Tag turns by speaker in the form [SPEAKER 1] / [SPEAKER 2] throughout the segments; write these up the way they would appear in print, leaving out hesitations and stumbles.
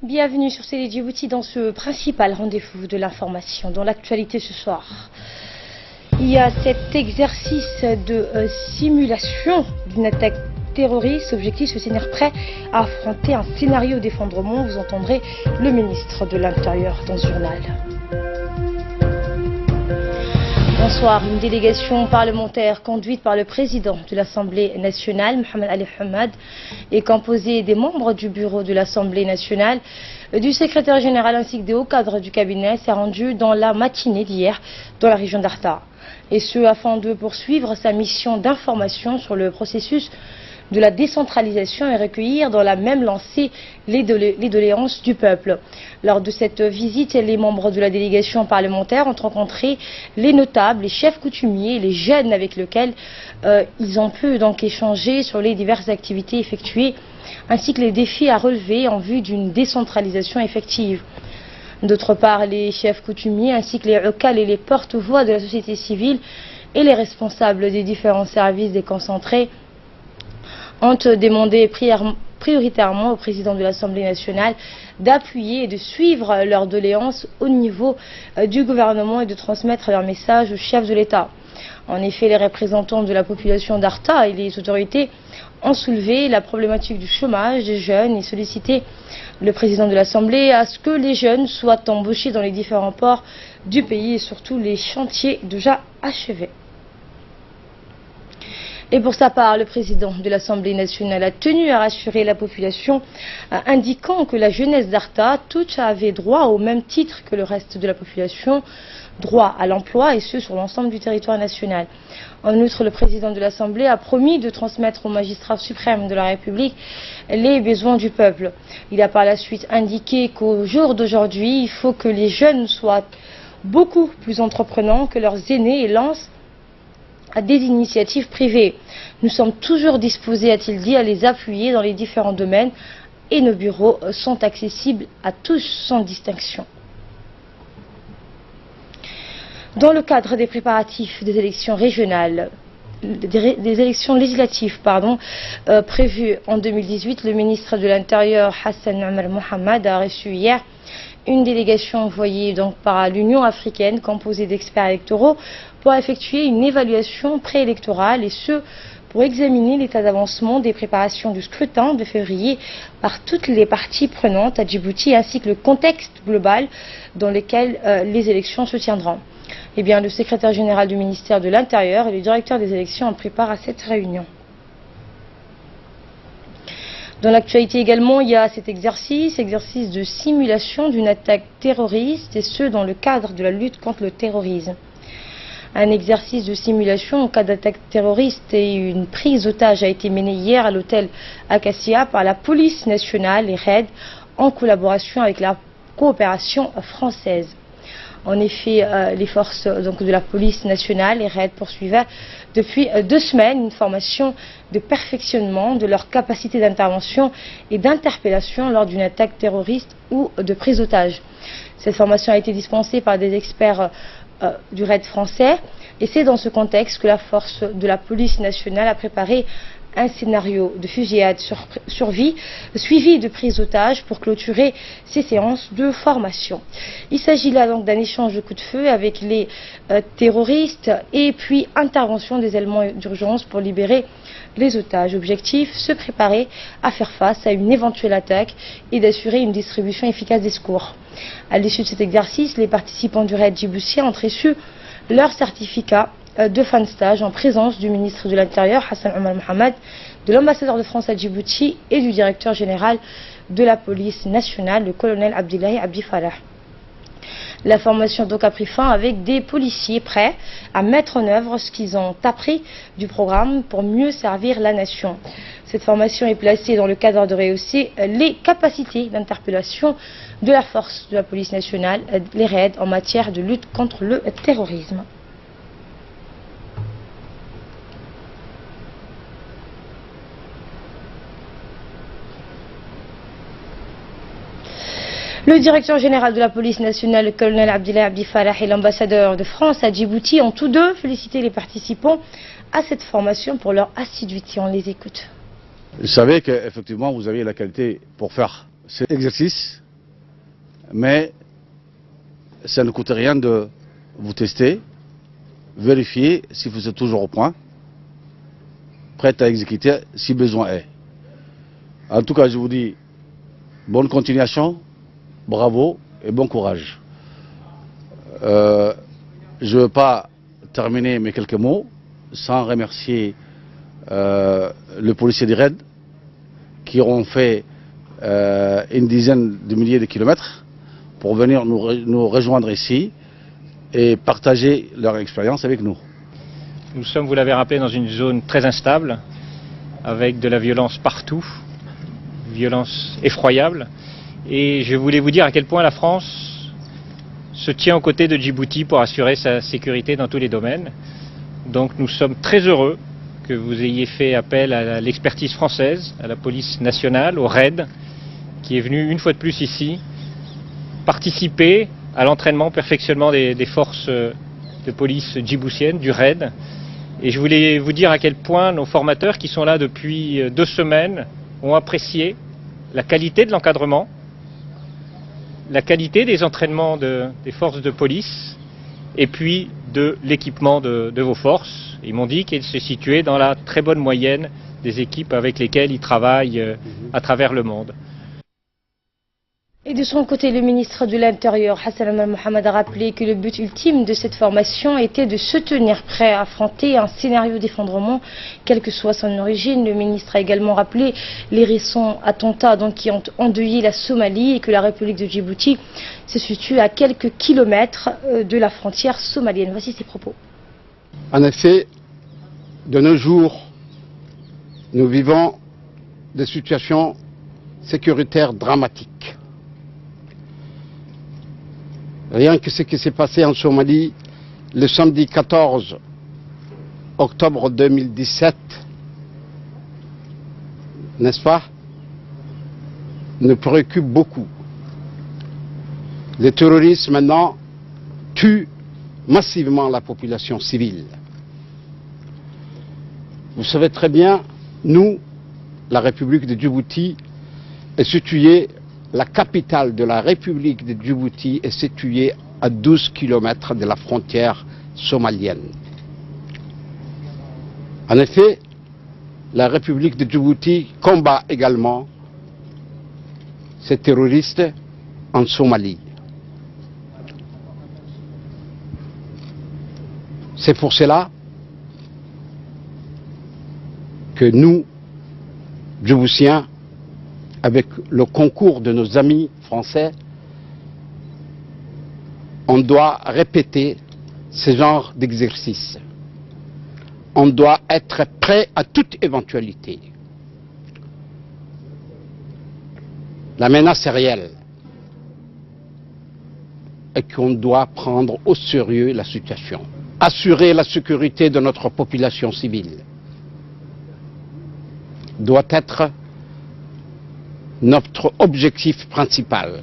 [SPEAKER 1] Bienvenue sur Télé Djibouti dans ce principal rendez-vous de l'information. Dans l'actualité ce soir, il y a cet exercice de simulation d'une attaque terroriste. Objectif, se tenir prêt à affronter un scénario d'effondrement. Vous entendrez le ministre de l'Intérieur dans ce journal. Bonsoir. Une délégation parlementaire conduite par le président de l'Assemblée nationale, Mohamed Ali Hamad, est composée des membres du bureau de l'Assemblée nationale, du secrétaire général ainsi que des hauts cadres du cabinet, s'est rendue dans la matinée d'hier dans la région d'Arta. Et ce, afin de poursuivre sa mission d'information sur le processus de la décentralisation et recueillir dans la même lancée les doléances du peuple. Lors de cette visite, les membres de la délégation parlementaire ont rencontré les notables, les chefs coutumiers et les jeunes avec lesquels ils ont pu donc échanger sur les diverses activités effectuées ainsi que les défis à relever en vue d'une décentralisation effective. D'autre part, les chefs coutumiers ainsi que les UCAL et les porte-voix de la société civile et les responsables des différents services déconcentrés ont demandé prioritairement au président de l'Assemblée nationale d'appuyer et de suivre leurs doléances au niveau du gouvernement et de transmettre leur message au chef de l'État. En effet, les représentants de la population d'Arta et les autorités ont soulevé la problématique du chômage des jeunes et sollicité le président de l'Assemblée à ce que les jeunes soient embauchés dans les différents ports du pays et surtout les chantiers déjà achevés. Et pour sa part, le président de l'Assemblée nationale a tenu à rassurer la population, indiquant que la jeunesse d'Arta, toute avait droit au même titre que le reste de la population, droit à l'emploi, et ce sur l'ensemble du territoire national. En outre, le président de l'Assemblée a promis de transmettre au magistrat suprême de la République les besoins du peuple. Il a par la suite indiqué qu'au jour d'aujourd'hui, il faut que les jeunes soient beaucoup plus entreprenants que leurs aînés et lancent à des initiatives privées. Nous sommes toujours disposés, a-t-il dit, à les appuyer dans les différents domaines et nos bureaux sont accessibles à tous sans distinction. Dans le cadre des préparatifs des élections régionales, des élections législatives prévues en 2018, le ministre de l'Intérieur Hassan Omar Mohamed a reçu hier une délégation envoyée donc par l'Union africaine composée d'experts électoraux pour effectuer une évaluation préélectorale et ce pour examiner l'état d'avancement des préparations du scrutin de février par toutes les parties prenantes à Djibouti ainsi que le contexte global dans lequel les élections se tiendront. Eh bien, le secrétaire général du ministère de l'Intérieur et le directeur des élections en préparent à cette réunion. Dans l'actualité également, il y a cet exercice de simulation d'une attaque terroriste et ce dans le cadre de la lutte contre le terrorisme. Un exercice de simulation en cas d'attaque terroriste et une prise d'otage a été menée hier à l'hôtel Acacia par la police nationale et RAID en collaboration avec la coopération française. En effet, les forces de la police nationale et RAID poursuivaient depuis 2 semaines une formation de perfectionnement de leur capacité d'intervention et d'interpellation lors d'une attaque terroriste ou de prise d'otage. Cette formation a été dispensée par des experts du RAID français et c'est dans ce contexte que la force de la police nationale a préparé un scénario de fusillade survie suivi de prise d'otage pour clôturer ces séances de formation. Il s'agit là donc d'un échange de coups de feu avec les terroristes et puis intervention des éléments d'urgence pour libérer les otages. Objectif, se préparer à faire face à une éventuelle attaque et d'assurer une distribution efficace des secours. À l'issue de cet exercice, les participants du RAID djiboutien ont reçu leur certificat de fin de stage en présence du ministre de l'Intérieur Hassan Omar Mohamed, de l'ambassadeur de France à Djibouti et du directeur général de la police nationale, le colonel Abdillahi Abdi Farah. La formation donc a pris fin avec des policiers prêts à mettre en œuvre ce qu'ils ont appris du programme pour mieux servir la nation. Cette formation est placée dans le cadre de rehausser les capacités d'interpellation de la force de la police nationale, les RAID, en matière de lutte contre le terrorisme. Le directeur général de la police nationale, le colonel Abdillahi Abdi Farah, et l'ambassadeur de France à Djibouti ont tous deux félicité les participants à cette formation pour leur assiduité. On les écoute.
[SPEAKER 2] Je savais qu'effectivement vous aviez la qualité pour faire cet exercice mais ça ne coûte rien de vous tester, vérifier si vous êtes toujours au point, prêt à exécuter si besoin est. En tout cas, je vous dis bonne continuation, bravo et bon courage. Je ne veux pas terminer mes quelques mots sans remercier le policier des RAID qui ont fait une dizaine de milliers de kilomètres pour venir nous rejoindre ici et partager leur expérience avec nous.
[SPEAKER 3] Nous sommes, vous l'avez rappelé, dans une zone très instable, avec de la violence partout, violence effroyable. Et je voulais vous dire à quel point la France se tient aux côtés de Djibouti pour assurer sa sécurité dans tous les domaines. Donc nous sommes très heureux que vous ayez fait appel à l'expertise française, à la police nationale, au RAID, qui est venu une fois de plus ici participer à l'entraînement, perfectionnement des forces de police djiboutiennes, du RAID. Et je voulais vous dire à quel point nos formateurs qui sont là depuis 2 semaines ont apprécié la qualité de l'encadrement, la qualité des entraînements des forces de police et puis de l'équipement de vos forces. Ils m'ont dit qu'ils se situaient dans la très bonne moyenne des équipes avec lesquelles ils travaillent à travers le monde.
[SPEAKER 1] Et de son côté, le ministre de l'Intérieur, Hassan Al-Mohamed, a rappelé que le but ultime de cette formation était de se tenir prêt à affronter un scénario d'effondrement, quelle que soit son origine. Le ministre a également rappelé les récents attentats qui ont endeuillé la Somalie et que la République de Djibouti se situe à quelques kilomètres de la frontière somalienne. Voici ses propos.
[SPEAKER 4] En effet, de nos jours, nous vivons des situations sécuritaires dramatiques. Rien que ce qui s'est passé en Somalie le samedi 14 octobre 2017, n'est-ce pas, nous préoccupe beaucoup. Les terroristes maintenant tuent massivement la population civile. Vous savez très bien, nous, la République de Djibouti, est située. La capitale de la République de Djibouti est située à 12 km de la frontière somalienne. En effet, la République de Djibouti combat également ces terroristes en Somalie. C'est pour cela que nous, Djiboutiens, avec le concours de nos amis français, on doit répéter ce genre d'exercice. On doit être prêt à toute éventualité. La menace est réelle et qu'on doit prendre au sérieux la situation. Assurer la sécurité de notre population civile doit être notre objectif principal.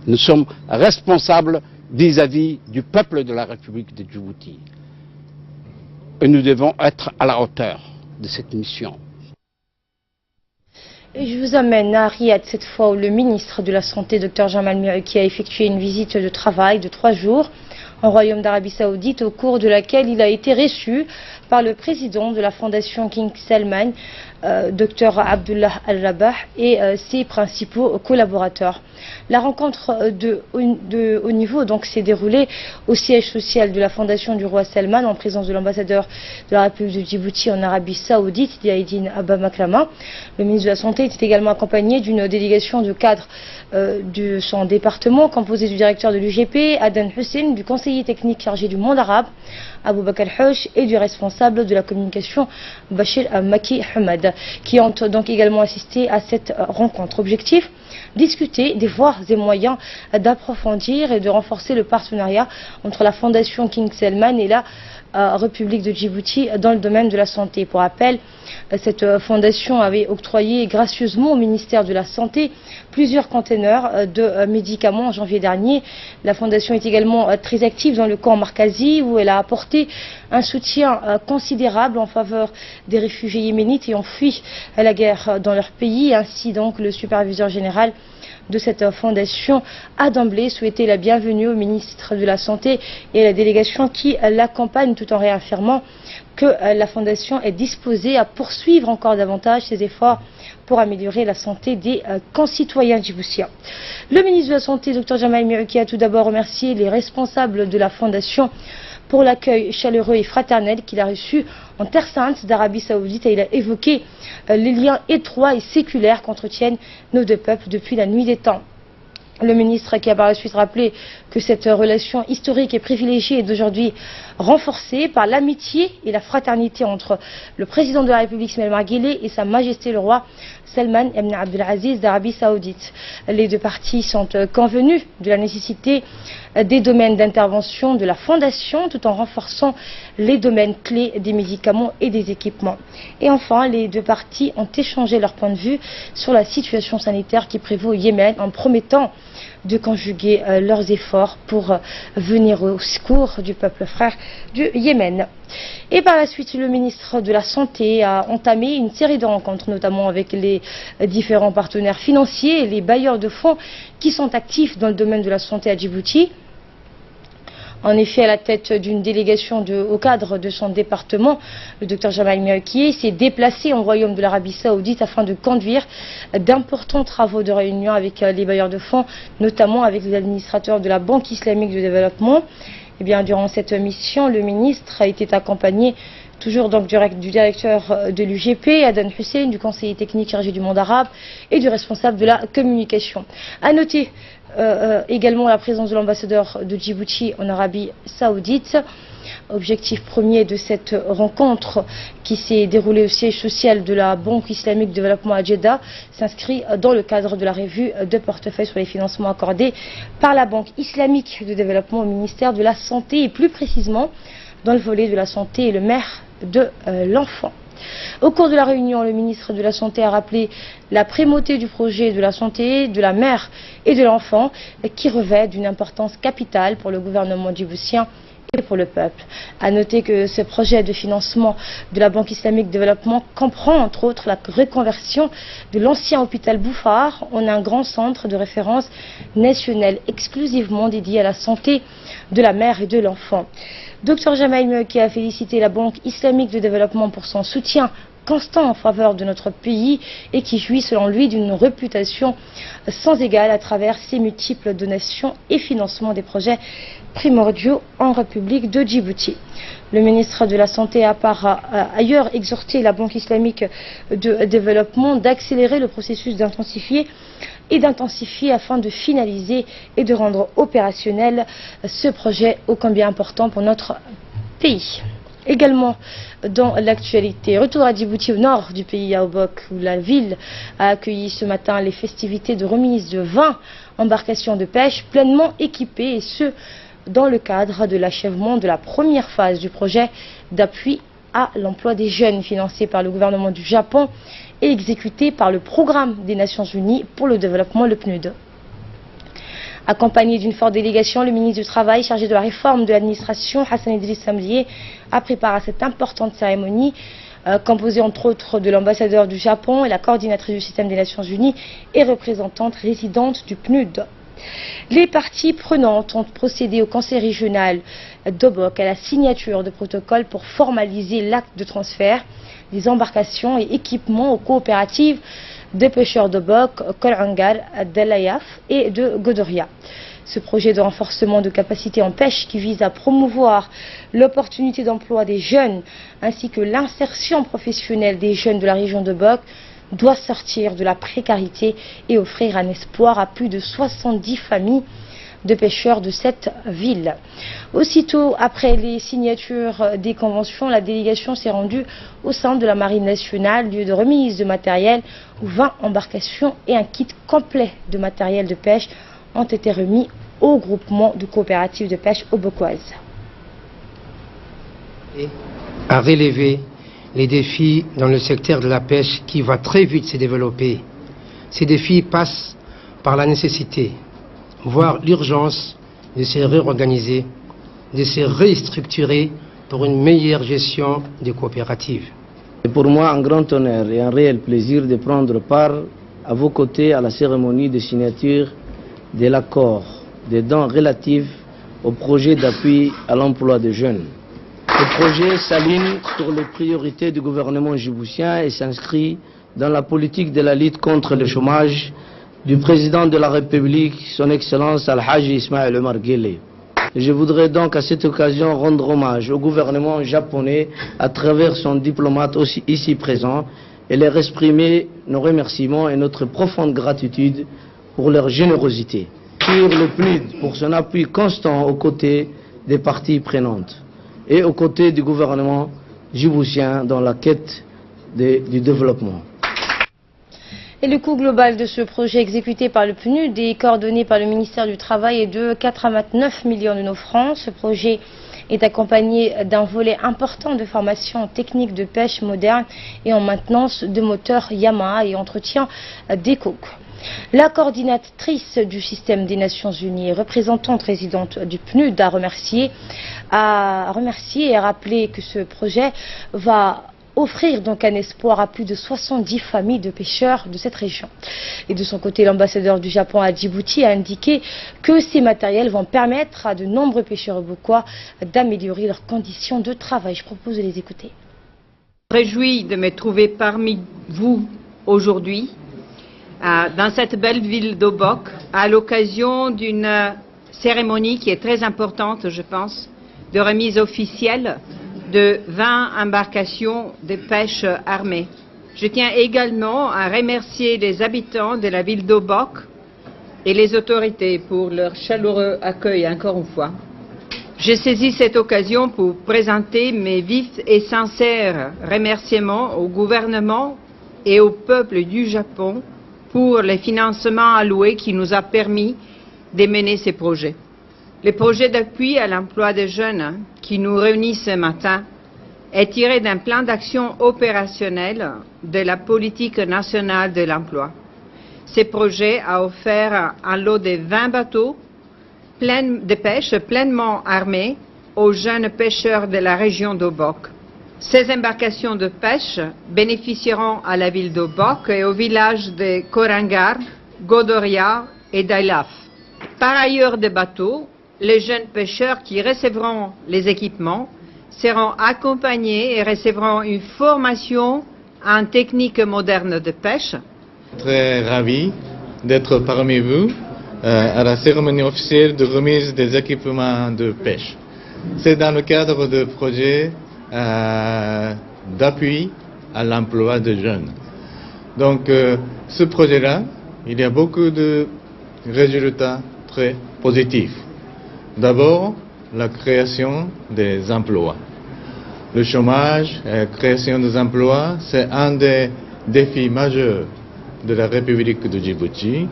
[SPEAKER 4] Nous sommes responsables vis-à-vis du peuple de la République de Djibouti. Et nous devons être à la hauteur de cette mission.
[SPEAKER 1] Et je vous amène à Riyad cette fois où le ministre de la Santé, Dr Jamal Muriki, a effectué une visite de travail de 3 jours au Royaume d'Arabie Saoudite, au cours de laquelle il a été reçu par le président de la Fondation King Salman, Dr Abdullah Al-Rabah, et ses principaux collaborateurs. La rencontre de haut niveau s'est déroulée au siège social de la Fondation du roi Salman en présence de l'ambassadeur de la République de Djibouti en Arabie Saoudite, Diaïdine Abba Makrama. Le ministre de la Santé était également accompagné d'une délégation de cadres de son département, composée du directeur de l'UGP, Adan Hussein, du conseiller technique chargé du monde arabe, Abou Bakr Hosh, et du responsable de la communication, Bachir Maki Hamad, qui ont donc également assisté à cette rencontre. Objectif: discuter des voies et moyens d'approfondir et de renforcer le partenariat entre la Fondation King Salman et la République de Djibouti dans le domaine de la santé. Pour rappel, cette fondation avait octroyé gracieusement au ministère de la Santé plusieurs conteneurs de médicaments en janvier dernier. La fondation est également très active dans le camp Markazi, où elle a apporté un soutien considérable en faveur des réfugiés yéménites ayant fui la guerre dans leur pays. Ainsi donc, le superviseur général de cette fondation a d'emblée souhaité la bienvenue au ministre de la Santé et à la délégation qui l'accompagne, tout en réaffirmant que la fondation est disposée à poursuivre encore davantage ses efforts pour améliorer la santé des concitoyens djiboutiens. Le ministre de la Santé, Dr Jamal Miruki, a tout d'abord remercié les responsables de la fondation pour l'accueil chaleureux et fraternel qu'il a reçu en Terre Sainte d'Arabie Saoudite, et il a évoqué les liens étroits et séculaires qu'entretiennent nos deux peuples depuis la nuit des temps. Le ministre qui a par la suite rappelé que cette relation historique et privilégiée est aujourd'hui renforcée par l'amitié et la fraternité entre le président de la République Ismaël Omar Guelleh et sa majesté le roi Salman ibn Abdelaziz d'Arabie Saoudite. Les deux parties sont convenues de la nécessité des domaines d'intervention de la fondation tout en renforçant les domaines clés des médicaments et des équipements. Et enfin, les deux parties ont échangé leur point de vue sur la situation sanitaire qui prévaut au Yémen, en promettant de conjuguer leurs efforts pour venir au secours du peuple frère du Yémen. Et par la suite, le ministre de la Santé a entamé une série de rencontres, notamment avec les différents partenaires financiers et les bailleurs de fonds qui sont actifs dans le domaine de la santé à Djibouti. En effet, à la tête d'une délégation au cadre de son département, le Dr Jamal Miruki s'est déplacé au Royaume de l'Arabie Saoudite afin de conduire d'importants travaux de réunion avec les bailleurs de fonds, notamment avec les administrateurs de la Banque islamique de développement. Et bien, durant cette mission, le ministre a été accompagné toujours donc du directeur de l'UGP, Adan Hussein, du conseiller technique chargé du monde arabe et du responsable de la communication. À noter également la présence de l'ambassadeur de Djibouti en Arabie Saoudite. Objectif premier de cette rencontre qui s'est déroulée au siège social de la Banque islamique de développement à Jeddah s'inscrit dans le cadre de la revue de portefeuille sur les financements accordés par la Banque islamique de développement au ministère de la Santé, et plus précisément dans le volet de la santé et le maire de l'enfant. Au cours de la réunion, le ministre de la Santé a rappelé la primauté du projet de la santé, de la mère et de l'enfant qui revêt d'une importance capitale pour le gouvernement djiboutien et pour le peuple. À noter que ce projet de financement de la Banque islamique de développement comprend entre autres la reconversion de l'ancien hôpital Bouffard en un grand centre de référence national exclusivement dédié à la santé de la mère et de l'enfant. Dr Jamal Miruki a félicité la Banque islamique de développement pour son soutien constant en faveur de notre pays et qui jouit selon lui d'une réputation sans égale à travers ses multiples donations et financements des projets primordiaux en République de Djibouti. Le ministre de la Santé a par ailleurs exhorté la Banque islamique de développement d'accélérer le processus d'intensifier afin de finaliser et de rendre opérationnel ce projet ô combien important pour notre pays. Également dans l'actualité, retour à Djibouti au nord du pays, à Obok, où la ville a accueilli ce matin les festivités de remise de 20 embarcations de pêche pleinement équipées, et ce dans le cadre de l'achèvement de la première phase du projet d'appui à l'emploi des jeunes financé par le gouvernement du Japon et exécuté par le Programme des Nations Unies pour le développement, le PNUD. Accompagné d'une forte délégation, le ministre du Travail chargé de la réforme de l'administration, Hassan Idriss Samlier, a préparé cette importante cérémonie composée entre autres de l'ambassadeur du Japon et la coordinatrice du système des Nations Unies et représentante résidente du PNUD. Les parties prenantes ont procédé au conseil régional d'Obok à la signature de protocoles pour formaliser l'acte de transfert des embarcations et équipements aux coopératives de pêcheurs d'Obok, Kolangar, d'Alayaf et de Godoria. Ce projet de renforcement de capacité en pêche qui vise à promouvoir l'opportunité d'emploi des jeunes ainsi que l'insertion professionnelle des jeunes de la région d'Obok doit sortir de la précarité et offrir un espoir à plus de 70 familles de pêcheurs de cette ville. Aussitôt après les signatures des conventions, la délégation s'est rendue au sein de la Marine nationale, lieu de remise de matériel où 20 embarcations et un kit complet de matériel de pêche ont été remis au groupement de coopératives de pêche obokoises.
[SPEAKER 5] À relever les défis dans le secteur de la pêche qui va très vite se développer. Ces défis passent par la nécessité, voire l'urgence, de se réorganiser, de se restructurer pour une meilleure gestion des coopératives.
[SPEAKER 6] C'est pour moi un grand honneur et un réel plaisir de prendre part à vos côtés à la cérémonie de signature de l'accord des dons relatifs au projet d'appui à l'emploi des jeunes. Ce projet s'aligne sur les priorités du gouvernement djiboutien et s'inscrit dans la politique de la lutte contre le chômage du président de la République, son Excellence Al-Haji Ismaël Omar Guelleh. Je voudrais donc à cette occasion rendre hommage au gouvernement japonais à travers son diplomate aussi ici présent et leur exprimer nos remerciements et notre profonde gratitude pour leur générosité. Sur le PNUD pour son appui constant aux côtés des parties prenantes et aux côtés du gouvernement djiboutien dans la quête du développement.
[SPEAKER 1] Et le coût global de ce projet exécuté par le PNUD et coordonné par le ministère du Travail est de 89 millions de nos francs. Ce projet est accompagné d'un volet important de formation technique de pêche moderne et en maintenance de moteurs Yamaha et entretien des coques. La coordinatrice du système des Nations Unies et représentante résidente du PNUD a remercié et rappelé que ce projet va offrir donc un espoir à plus de 70 familles de pêcheurs de cette région. Et de son côté, l'ambassadeur du Japon à Djibouti a indiqué que ces matériels vont permettre à de nombreux pêcheurs bokois d'améliorer leurs conditions de travail. Je propose de les écouter.
[SPEAKER 7] Je me réjouis de me trouver parmi vous aujourd'hui dans cette belle ville d'Obok à l'occasion d'une cérémonie qui est très importante, je pense, de remise officielle de 20 embarcations de pêche armées. Je tiens également à remercier les habitants de la ville d'Obok et les autorités pour leur chaleureux accueil encore une fois. J'ai saisi cette occasion pour présenter mes vifs et sincères remerciements au gouvernement et au peuple du Japon pour les financements alloués qui nous a permis de mener ces projets. Le projet d'appui à l'emploi des jeunes qui nous réunit ce matin est tiré d'un plan d'action opérationnel de la politique nationale de l'emploi. Ce projet a offert un lot de 20 bateaux de pêche pleinement armés aux jeunes pêcheurs de la région d'Obok. Ces embarcations de pêche bénéficieront à la ville d'Obok et au village de Korangar, Godoria et Dailaf. Par ailleurs des bateaux, les jeunes pêcheurs qui recevront les équipements seront accompagnés et recevront une formation en technique moderne de pêche.
[SPEAKER 8] Très ravi d'être parmi vous à la cérémonie officielle de remise des équipements de pêche. C'est dans le cadre de projets d'appui à l'emploi des jeunes. Donc ce projet-là, il y a beaucoup de résultats très positifs. D'abord, la création des emplois. Le chômage et la création des emplois, c'est un des défis majeurs de la République de Djibouti.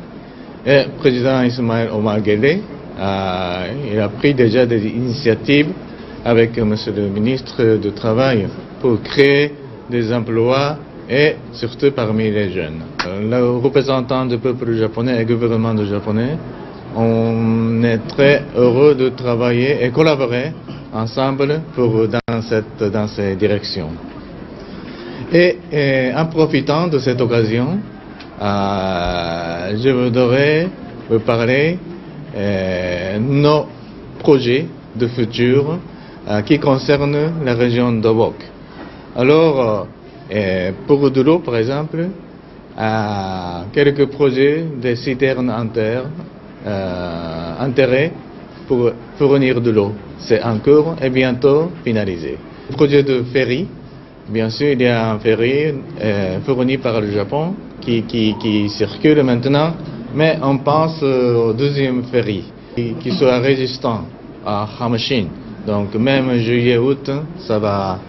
[SPEAKER 8] Et le président Ismaël Omar Guelleh, il a pris déjà des initiatives avec monsieur le ministre du Travail pour créer des emplois et surtout parmi les jeunes. Le représentant du peuple japonais et du gouvernement japonais, on est très heureux de travailler et collaborer ensemble dans ces directions. Et en profitant de cette occasion, je voudrais vous parler de nos projets de futur qui concernent la région d'Obok. Alors, pour de l'eau, par exemple, quelques projets de citernes enterrées pour fournir de l'eau. C'est en cours et bientôt finalisé. Le projet de ferry, bien sûr, il y a un ferry fourni par le Japon qui circule maintenant, mais on pense au deuxième ferry qui soit résistant à Hamashin. Donc même juillet-août, ça va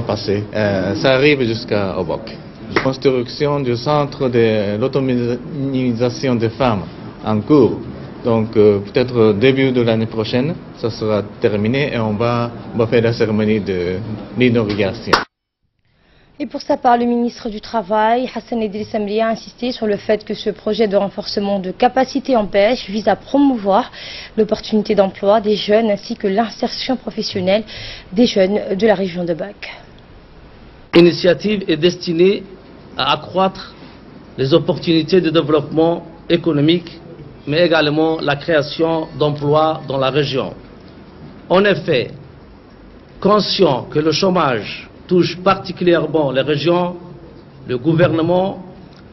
[SPEAKER 8] passer. Ça arrive jusqu'à Obok. La construction du centre de l'autonomisation des femmes en cours. Donc peut-être début de l'année prochaine, ça sera terminé et on va faire la cérémonie de l'inauguration.
[SPEAKER 1] Et pour sa part, le ministre du Travail, Hassan Idriss Amri, a insisté sur le fait que ce projet de renforcement de capacité en pêche vise à promouvoir l'opportunité d'emploi des jeunes ainsi que l'insertion professionnelle des jeunes de la région de Bac.
[SPEAKER 6] L'initiative est destinée à accroître les opportunités de développement économique, mais également la création d'emplois dans la région. En effet, conscient que le chômage touche particulièrement les régions, le gouvernement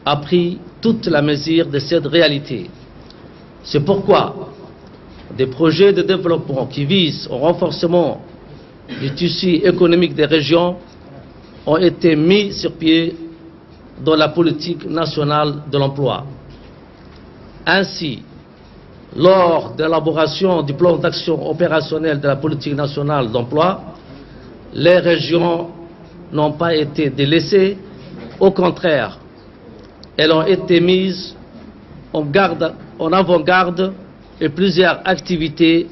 [SPEAKER 6] a pris toute la mesure de cette réalité. C'est pourquoi des projets de développement qui visent au renforcement du tissu économique des régions ont été mis sur pied dans la politique nationale de l'emploi. Ainsi, lors de l'élaboration du plan d'action opérationnel de la politique nationale d'emploi, les régions n'ont pas été délaissées, au contraire, elles ont été mises en avant-garde et plusieurs activités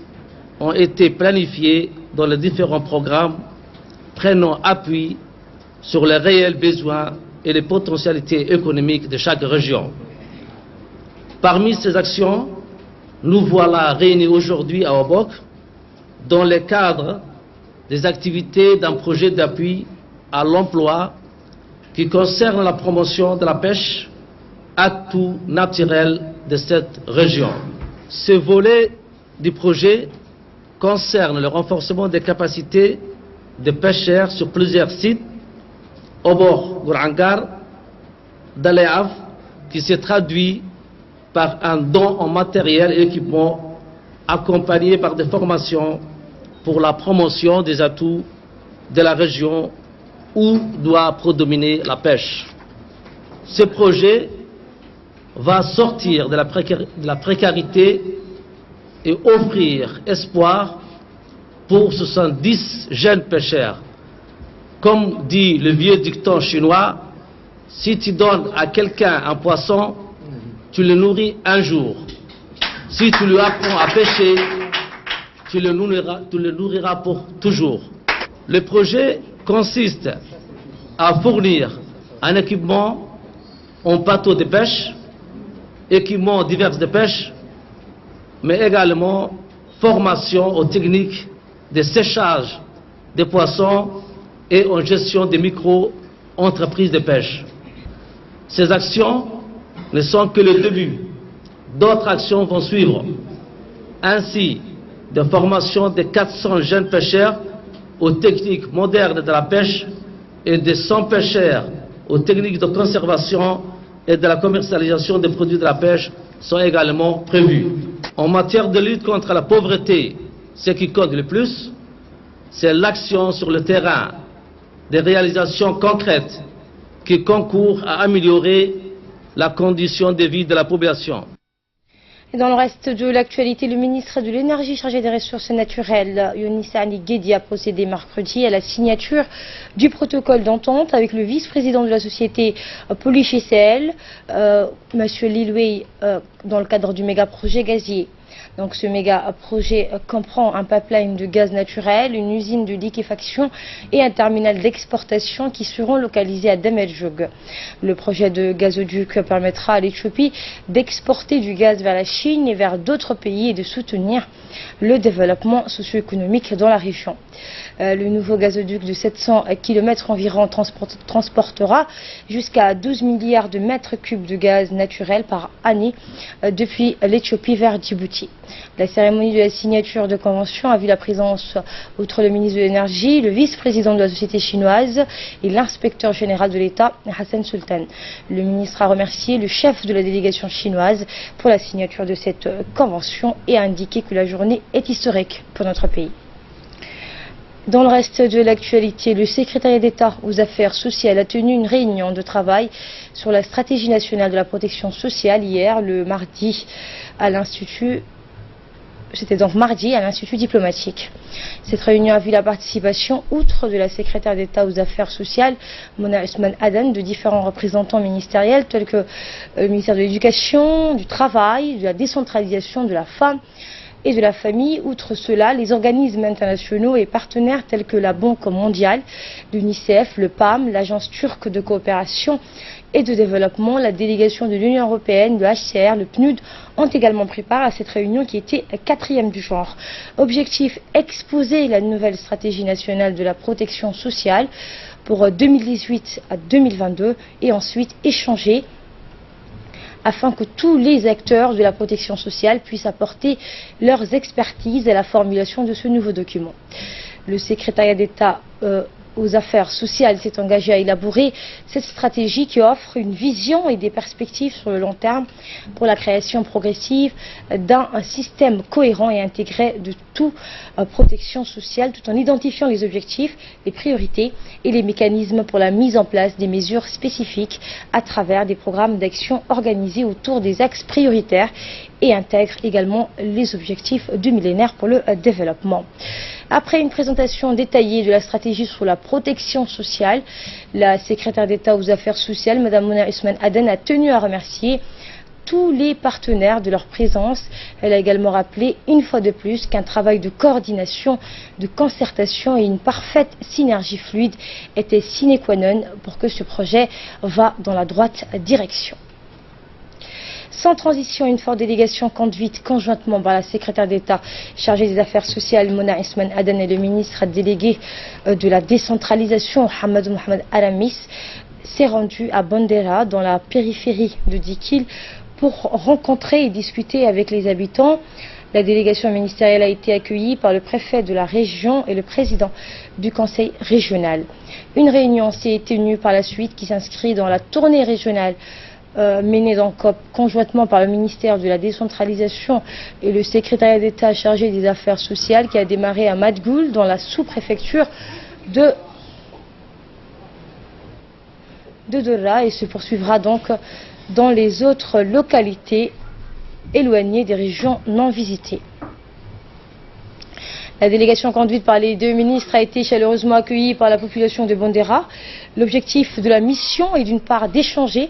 [SPEAKER 6] ont été planifiées dans les différents programmes prenant appui sur les réels besoins et les potentialités économiques de chaque région. Parmi ces actions, nous voilà réunis aujourd'hui à Obok dans le cadre des activités d'un projet d'appui à l'emploi qui concerne la promotion de la pêche, atout naturel de cette région. Ce volet du projet concerne le renforcement des capacités de pêcheurs sur plusieurs sites, Obok, Gourangar, Daléaf, qui se traduit par un don en matériel et équipement accompagné par des formations pour la promotion des atouts de la région où doit prédominer la pêche. Ce projet va sortir de la précarité et offrir espoir pour 70 jeunes pêcheurs. Comme dit le vieux dicton chinois, si tu donnes à quelqu'un un poisson, tu le nourris un jour. Si tu lui apprends à pêcher, tu le nourriras pour toujours. Le projet consiste à fournir un équipement en bateau de pêche, équipements divers de pêche, mais également formation aux techniques de séchage des poissons et en gestion des micro-entreprises de pêche. Ces actions ne sont que le début. D'autres actions vont suivre. Ainsi, de formation de 400 jeunes pêcheurs aux techniques modernes de la pêche et de 100 pêcheurs aux techniques de conservation et de la commercialisation des produits de la pêche sont également prévues. En matière de lutte contre la pauvreté, ce qui compte le plus, c'est l'action sur le terrain, des réalisations concrètes qui concourent à améliorer la condition de vie de la population.
[SPEAKER 1] Et dans le reste de l'actualité, le ministre de l'Énergie chargé des ressources naturelles, Younis Ali Guedi, a procédé mercredi à la signature du protocole d'entente avec le vice-président de la société Polychécel, M. Liloué, dans le cadre du méga-projet gazier. Donc ce méga-projet comprend un pipeline de gaz naturel, une usine de liquéfaction et un terminal d'exportation qui seront localisés à Demeljoug. Le projet de gazoduc permettra à l'Éthiopie d'exporter du gaz vers la Chine et vers d'autres pays et de soutenir le développement socio-économique dans la région. Le nouveau gazoduc de 700 km environ transportera jusqu'à 12 milliards de mètres cubes de gaz naturel par année depuis l'Éthiopie vers Djibouti. La cérémonie de la signature de convention a vu la présence, outre le ministre de l'Énergie, le vice-président de la société chinoise et l'inspecteur général de l'État, Hassan Sultan. Le ministre a remercié le chef de la délégation chinoise pour la signature de cette convention et a indiqué que la journée est historique pour notre pays. Dans le reste de l'actualité, le secrétariat d'État aux affaires sociales a tenu une réunion de travail sur la stratégie nationale de la protection sociale hier, le mardi, à l'Institut. C'était donc mardi à l'Institut diplomatique. Cette réunion a vu la participation, outre de la secrétaire d'État aux affaires sociales, Mona Ousmane Adan, de différents représentants ministériels tels que le ministère de l'Éducation, du Travail, de la décentralisation de la femme et de la famille. Outre cela, les organismes internationaux et partenaires tels que la Banque mondiale, l'UNICEF, le PAM, l'Agence turque de coopération et de développement, la délégation de l'Union européenne, le HCR, le PNUD ont également pris part à cette réunion qui était 4e du genre. Objectif, exposer la nouvelle stratégie nationale de la protection sociale pour 2018 à 2022 et ensuite échanger afin que tous les acteurs de la protection sociale puissent apporter leurs expertises à la formulation de ce nouveau document. Le secrétariat d'État aux affaires sociales s'est engagé à élaborer cette stratégie qui offre une vision et des perspectives sur le long terme pour la création progressive d'un système cohérent et intégré de toute protection sociale, tout en identifiant les objectifs, les priorités et les mécanismes pour la mise en place des mesures spécifiques à travers des programmes d'action organisés autour des axes prioritaires et intègre également les objectifs du millénaire pour le développement. Après une présentation détaillée de la stratégie sur la protection sociale, la secrétaire d'État aux affaires sociales, Mme Mouna Ousmane Aden, a tenu à remercier tous les partenaires de leur présence. Elle a également rappelé une fois de plus qu'un travail de coordination, de concertation et une parfaite synergie fluide étaient sine qua non pour que ce projet va dans la droite direction. Sans transition, une forte délégation conduite conjointement par la secrétaire d'État chargée des affaires sociales, Mouna Ousmane Aden, et le ministre délégué de la décentralisation, Hamadou Mohamed Aramis, s'est rendu à Bandera, dans la périphérie de Dikil, pour rencontrer et discuter avec les habitants. La délégation ministérielle a été accueillie par le préfet de la région et le président du conseil régional. Une réunion s'est tenue par la suite qui s'inscrit dans la tournée régionale menée donc conjointement par le ministère de la décentralisation et le secrétariat d'État chargé des affaires sociales, qui a démarré à Madgoul dans la sous-préfecture de Dora et se poursuivra donc dans les autres localités éloignées des régions non visitées. La délégation conduite par les deux ministres a été chaleureusement accueillie par la population de Bandera. L'objectif de la mission est d'une part d'échanger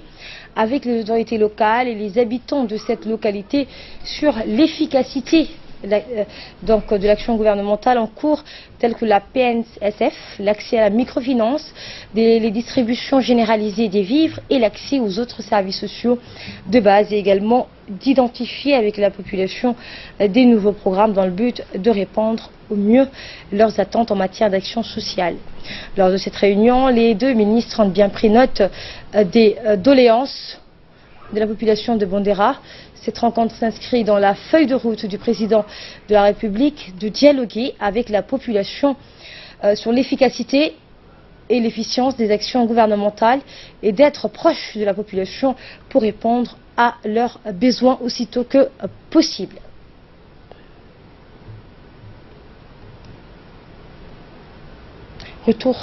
[SPEAKER 1] avec les autorités locales et les habitants de cette localité sur l'efficacité de l'action gouvernementale en cours, telle que la PNSF, l'accès à la microfinance, les distributions généralisées des vivres et l'accès aux autres services sociaux de base, et également d'identifier avec la population des nouveaux programmes dans le but de répondre au mieux leurs attentes en matière d'action sociale. Lors de cette réunion, les deux ministres ont bien pris note des doléances de la population de Bandera. Cette rencontre s'inscrit dans la feuille de route du président de la République de dialoguer avec la population sur l'efficacité et l'efficience des actions gouvernementales et d'être proche de la population pour répondre à leurs besoins aussitôt que possible. Retour.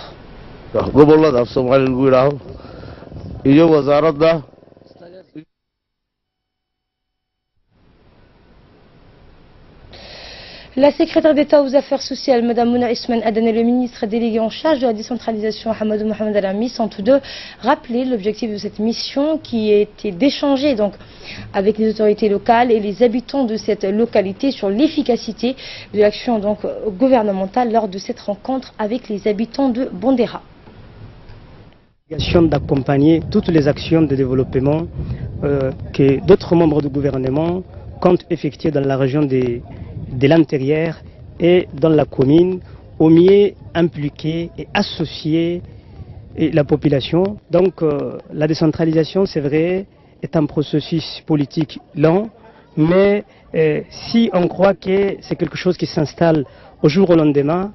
[SPEAKER 1] La secrétaire d'État aux affaires sociales, Mme Mouna Ousmane Aden, et le ministre délégué en charge de la décentralisation, Hamadou Mohamed Aramis, ont tous deux rappelé l'objectif de cette mission qui a été d'échanger donc avec les autorités locales et les habitants de cette localité sur l'efficacité de l'action donc gouvernementale lors de cette rencontre avec les habitants de Bandera.
[SPEAKER 9] D'accompagner toutes les actions de développement que d'autres membres du gouvernement comptent effectuer dans la région de l'intérieur et dans la commune, au mieux impliquer et associer la population. Donc la décentralisation, c'est vrai, est un processus politique lent, mais si on croit que c'est quelque chose qui s'installe du jour au lendemain,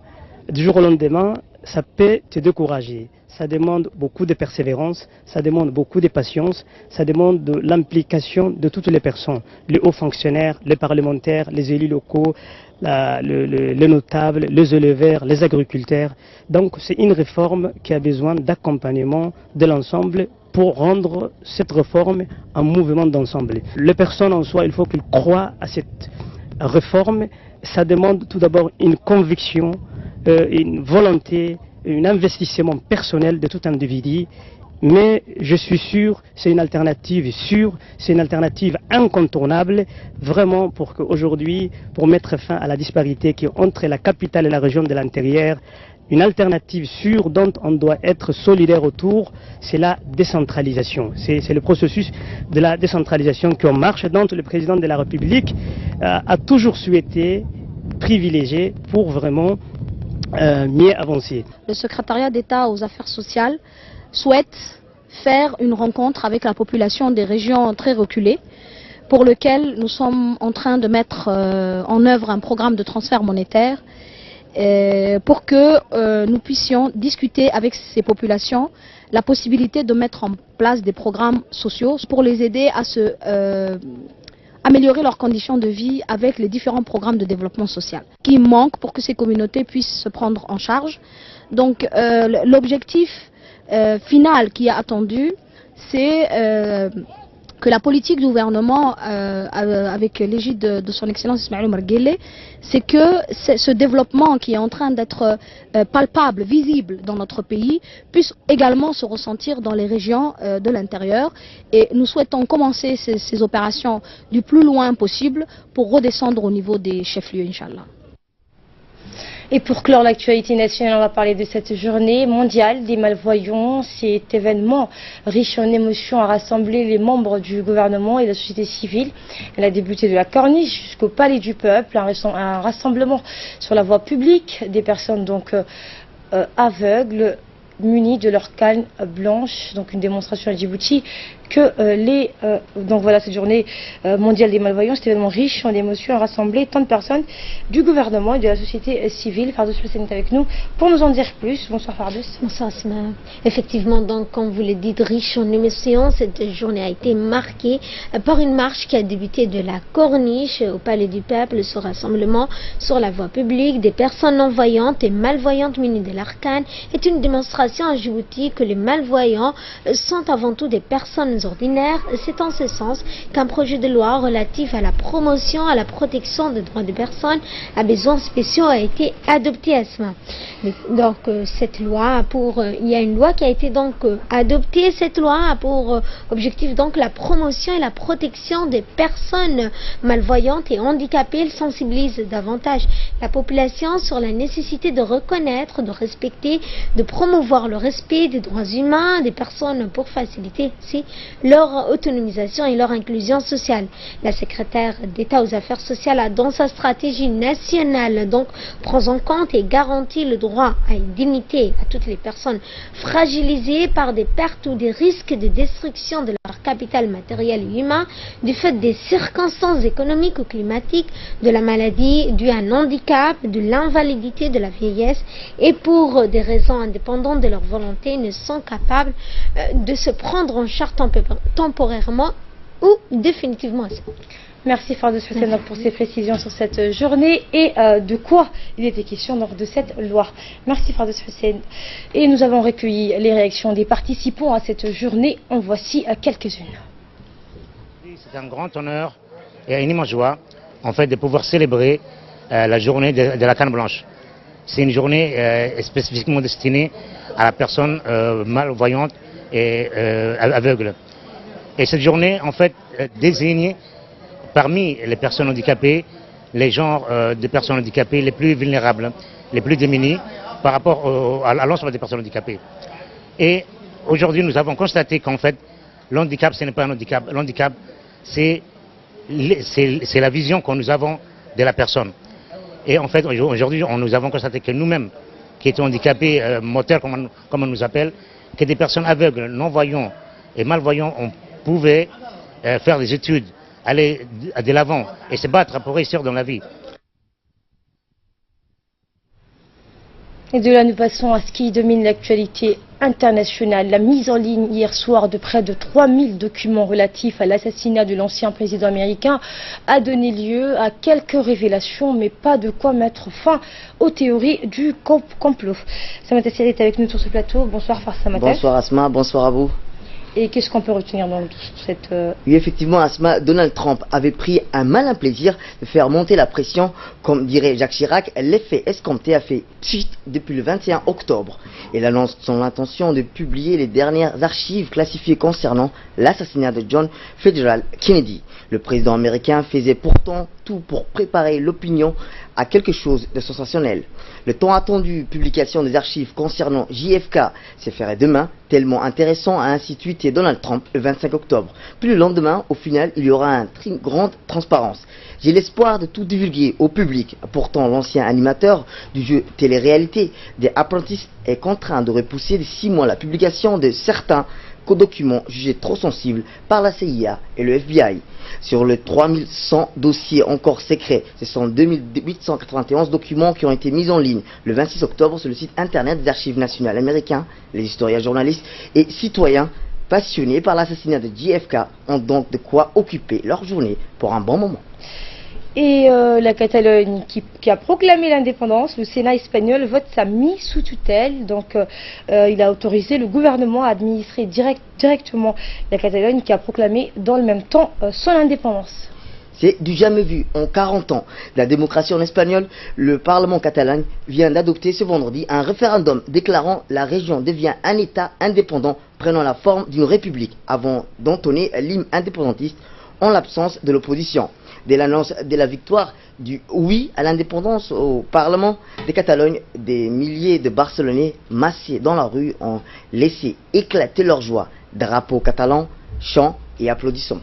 [SPEAKER 9] ça peut te décourager. Ça demande beaucoup de persévérance, ça demande beaucoup de patience, ça demande de l'implication de toutes les personnes, les hauts fonctionnaires, les parlementaires, les élus locaux, les notables, les éleveurs, les agriculteurs. Donc c'est une réforme qui a besoin d'accompagnement de l'ensemble pour rendre cette réforme un mouvement d'ensemble. Les personnes en soi, il faut qu'ils croient à cette réforme. Ça demande tout d'abord une conviction, une volonté, un investissement personnel de tout individu, mais je suis sûr, c'est une alternative sûre, c'est une alternative incontournable, vraiment pour qu'aujourd'hui, pour mettre fin à la disparité qui est entre la capitale et la région de l'intérieur, une alternative sûre dont on doit être solidaire autour, c'est la décentralisation. C'est le processus de la décentralisation qui en marche, dont le président de la République a toujours souhaité privilégier pour vraiment mieux avancer.
[SPEAKER 10] Le secrétariat d'État aux affaires sociales souhaite faire une rencontre avec la population des régions très reculées, pour lequel nous sommes en train de mettre en œuvre un programme de transfert monétaire pour que nous puissions discuter avec ces populations la possibilité de mettre en place des programmes sociaux pour les aider à améliorer leurs conditions de vie avec les différents programmes de développement social qui manquent pour que ces communautés puissent se prendre en charge. Donc l'objectif final qui est attendu, c'est que la politique du gouvernement, avec l'égide de son Excellence Ismaël Omar Guelleh, c'est que ce développement qui est en train d'être palpable, visible dans notre pays, puisse également se ressentir dans les régions de l'intérieur. Et nous souhaitons commencer ces opérations du plus loin possible pour redescendre au niveau des chefs-lieux, Inch'Allah.
[SPEAKER 1] Et pour clore l'actualité nationale, on va parler de cette journée mondiale des malvoyants. Cet événement riche en émotions a rassemblé les membres du gouvernement et de la société civile. Elle a débuté de la Corniche jusqu'au Palais du Peuple, un rassemblement sur la voie publique, des personnes donc aveugles, munis de leur canne blanche, donc une démonstration à Djibouti que donc voilà, cette journée mondiale des malvoyants, cet événement riche en émotions a rassemblé tant de personnes du gouvernement et de la société civile. Fardous Hussein est avec nous pour nous en dire plus. Bonsoir Fardous.
[SPEAKER 11] Bonsoir Asma. Effectivement, donc comme vous le dites, riche en émotions, cette journée a été marquée par une marche qui a débuté de la Corniche au Palais du Peuple. Ce rassemblement sur la voie publique des personnes non-voyantes et malvoyantes munies de l'arcane est une démonstration à Djibouti que les malvoyants sont avant tout des personnes ordinaires. C'est en ce sens qu'un projet de loi relatif à la promotion, à la protection des droits des personnes à besoins spéciaux a été adopté à ce moment. Donc cette loi il y a une loi qui a été donc adoptée. Cette loi a pour objectif donc la promotion et la protection des personnes malvoyantes et handicapées. Elle sensibilise davantage la population sur la nécessité de reconnaître, de respecter, de promouvoir le respect des droits humains des personnes pour faciliter aussi leur autonomisation et leur inclusion sociale. La secrétaire d'État aux affaires sociales a dans sa stratégie nationale donc prend en compte et garantit le droit à une dignité à toutes les personnes fragilisées par des pertes ou des risques de destruction de leur capital matériel et humain du fait des circonstances économiques ou climatiques, de la maladie due à un handicap, de l'invalidité, de la vieillesse, et pour des raisons indépendantes de leur volonté ne sont capables de se prendre en charge temporairement ou définitivement.
[SPEAKER 1] Merci Fardous Hussein pour ces précisions sur cette journée et de quoi il était question lors de cette loi. Merci Fardous Hussein. Et nous avons recueilli les réactions des participants à cette journée. En voici quelques-unes.
[SPEAKER 12] C'est un grand honneur et une immense joie en fait de pouvoir célébrer la journée de la canne blanche. C'est une journée spécifiquement destinée à la personne malvoyante et aveugle. Et cette journée, en fait, désigne parmi les personnes handicapées, les genres de personnes handicapées les plus vulnérables, les plus démunis par rapport à l'ensemble des personnes handicapées. Et aujourd'hui, nous avons constaté qu'en fait, l'handicap, ce n'est pas un handicap. L'handicap, c'est la vision que nous avons de la personne. Et en fait, aujourd'hui, nous avons constaté que nous-mêmes, qui étions handicapés moteurs, comme on nous appelle, que des personnes aveugles, non-voyants et malvoyants, on pouvait faire des études, aller de l'avant et se battre pour réussir dans la vie.
[SPEAKER 1] Et de là, nous passons à ce qui domine l'actualité internationale. La mise en ligne hier soir de près de 3000 documents relatifs à l'assassinat de l'ancien président américain a donné lieu à quelques révélations, mais pas de quoi mettre fin aux théories du complot. Samata Siri est avec nous sur ce plateau. Bonsoir Samata.
[SPEAKER 13] Bonsoir Asma, bonsoir à vous.
[SPEAKER 1] Et qu'est-ce qu'on peut retenir dans cette...
[SPEAKER 13] Oui, effectivement, Asma, Donald Trump avait pris un malin plaisir de faire monter la pression. Comme dirait Jacques Chirac, l'effet escompté a fait pchit depuis le 21 octobre. Il annonce son intention de publier les dernières archives classifiées concernant l'assassinat de John Fitzgerald Kennedy. Le président américain faisait pourtant tout pour préparer l'opinion à quelque chose de sensationnel. Le temps attendu publication des archives concernant JFK s'est fait demain, tellement intéressant, a ainsi tweeté Donald Trump le 25 octobre. Puis le lendemain, au final, il y aura une grande transparence. J'ai l'espoir de tout divulguer au public. Pourtant, l'ancien animateur du jeu télé-réalité des Apprentices est contraint de repousser de 6 mois la publication de certains documents jugés trop sensibles par la CIA et le FBI. Sur les 3100 dossiers encore secrets, ce sont 2891 documents qui ont été mis en ligne le 26 octobre sur le site internet des archives nationales américains. Les historiens, journalistes et citoyens passionnés par l'assassinat de JFK ont donc de quoi occuper leur journée pour un bon moment.
[SPEAKER 1] Et la Catalogne qui a proclamé l'indépendance, le Sénat espagnol vote sa mise sous tutelle. Donc il a autorisé le gouvernement à administrer directement la Catalogne qui a proclamé dans le même temps son indépendance.
[SPEAKER 13] C'est du jamais vu. En 40 ans de la démocratie en Espagne, le Parlement catalan vient d'adopter ce vendredi un référendum déclarant la région devient un État indépendant prenant la forme d'une république avant d'entonner l'hymne indépendantiste en l'absence de l'opposition. Dès l'annonce de la victoire du oui à l'indépendance au Parlement de Catalogne, des milliers de Barcelonais massés dans la rue ont laissé éclater leur joie. Drapeaux catalans, chants et applaudissements.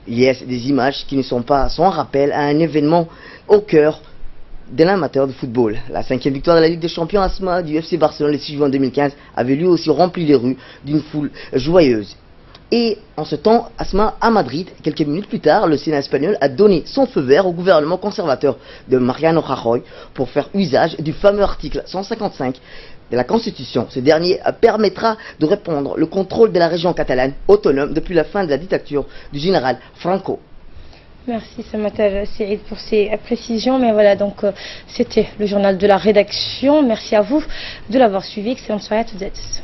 [SPEAKER 13] Il y a des images qui ne sont pas sans rappel à un événement au cœur de l'amateur de football. La 5e victoire de la Ligue des Champions Asma du FC Barcelone le 6 juin 2015 avait lui aussi rempli les rues d'une foule joyeuse. Et en ce temps, Asma, à Madrid, quelques minutes plus tard, le Sénat espagnol a donné son feu vert au gouvernement conservateur de Mariano Rajoy pour faire usage du fameux article 155 de la Constitution. Ce dernier permettra de reprendre le contrôle de la région catalane autonome depuis la fin de la dictature du général Franco.
[SPEAKER 1] Merci Samata Cyril pour ces précisions. Mais voilà, donc c'était le journal de la rédaction. Merci à vous de l'avoir suivi. Excellente soirée à toutes et à tous.